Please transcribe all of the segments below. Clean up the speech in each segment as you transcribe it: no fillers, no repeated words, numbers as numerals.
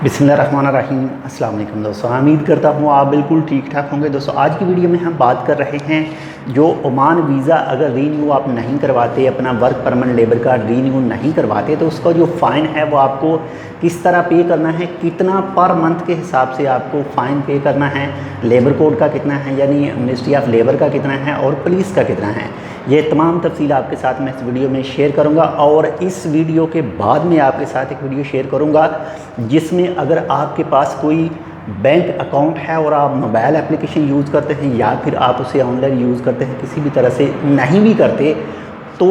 बिस्मिल्लाहिर्रहमानिर्रहीम। अस्सलाम वालेकुम दोस्तों, उम्मीद करता हूँ आप बिल्कुल ठीक ठाक होंगे। दोस्तों आज की वीडियो में हम बात कर रहे हैं जो ओमान वीज़ा अगर रीन्यू आप नहीं करवाते, अपना work permit labour card renew नहीं करवाते तो उसका जो फ़ाइन है वो आपको किस तरह पे करना है, कितना पर मंथ के हिसाब से आपको फ़ाइन पे करना है, लेबर कोड का कितना है यानी मिनिस्ट्री ऑफ लेबर का कितना है और पुलिस का कितना है, ये तमाम तफसील आपके साथ मैं इस वीडियो में शेयर करूंगा। और इस वीडियो के बाद में आपके साथ एक वीडियो शेयर करूंगा जिसमें अगर आपके पास कोई बैंक अकाउंट है और आप मोबाइल एप्लीकेशन यूज़ करते हैं या फिर आप उसे ऑनलाइन यूज़ करते हैं, किसी भी तरह से नहीं भी करते, तो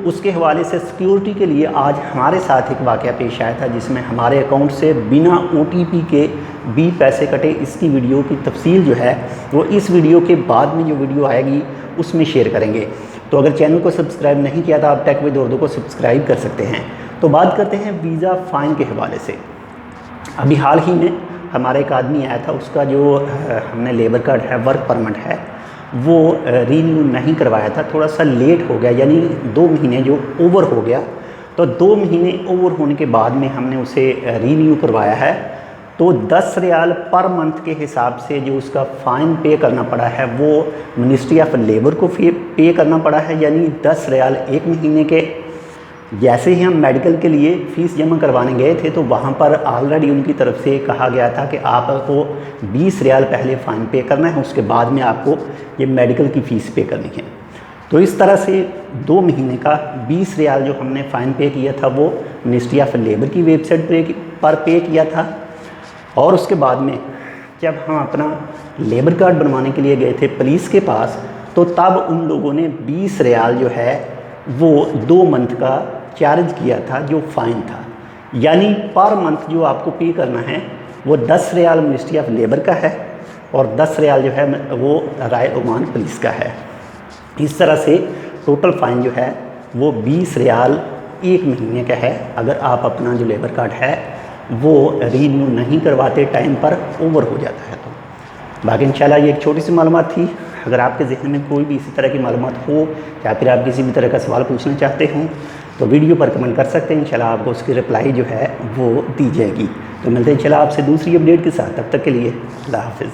उसके हवाले से सिक्योरिटी के लिए आज हमारे साथ एक वाक़या पेश आया था जिसमें हमारे अकाउंट से बिना OTP के भी पैसे कटे। इसकी वीडियो की तफसील जो है वो इस वीडियो के बाद में जो वीडियो आएगी उसमें शेयर करेंगे। तो अगर चैनल को सब्सक्राइब नहीं किया तो आप टेक विद उर्दू को सब्सक्राइब कर सकते हैं। तो बात करते हैं वीज़ा फ़ाइन के हवाले से। अभी हाल ही में हमारा एक आदमी आया था, उसका जो हमने लेबर कार्ड है, वर्क परमिट है, वो रीन्यू नहीं करवाया था, थोड़ा सा लेट हो गया, यानी 2 महीने जो ओवर हो गया। तो 2 महीने ओवर होने के बाद में हमने उसे रीन्यू करवाया है। तो 10 रियाल पर मंथ के हिसाब से जो उसका फ़ाइन पे करना पड़ा है वो मिनिस्ट्री ऑफ लेबर को पे करना पड़ा है, यानी 10 रियाल 1 महीने के। जैसे ही हम मेडिकल के लिए फ़ीस जमा करवाने गए थे तो वहाँ पर ऑलरेडी उनकी तरफ से कहा गया था कि आपको 20 रियाल पहले फ़ाइन पे करना है, उसके बाद में आपको ये मेडिकल की फ़ीस पे करनी है। तो इस तरह से 2 महीने का 20 रियाल जो हमने फ़ाइन पे किया था वो मिनिस्ट्री ऑफ लेबर की वेबसाइट पर पे किया था। और उसके बाद में जब हम अपना लेबर कार्ड बनवाने के लिए गए थे पुलिस के पास, तो तब उन लोगों ने 20 रियाल जो है वो 2 मंथ का चार्ज किया था, जो फ़ाइन था। यानी पर मंथ जो आपको पे करना है वो 10 रियाल मिनिस्ट्री ऑफ लेबर का है और 10 रियाल जो है वो राय ओमान पुलिस का है। इस तरह से टोटल फ़ाइन जो है वो 20 रियाल 1 महीने का है अगर आप अपना जो लेबर कार्ड है वो रीन्यू नहीं करवाते, टाइम पर ओवर हो जाता है। तो बाकी इंशाल्लाह ये एक छोटी सी मालूमात थी। अगर आपके ज़हन में कोई भी इसी तरह की मालूमात हो या फिर आप किसी भी तरह का सवाल पूछना चाहते हों तो वीडियो पर कमेंट कर सकते हैं, इंशाल्लाह आपको उसकी रिप्लाई जो है वो दी जाएगी। तो मिलते हैं इंशाल्लाह आपसे दूसरी अपडेट के साथ, तब तक के लिए अल्लाह हाफ़िज़।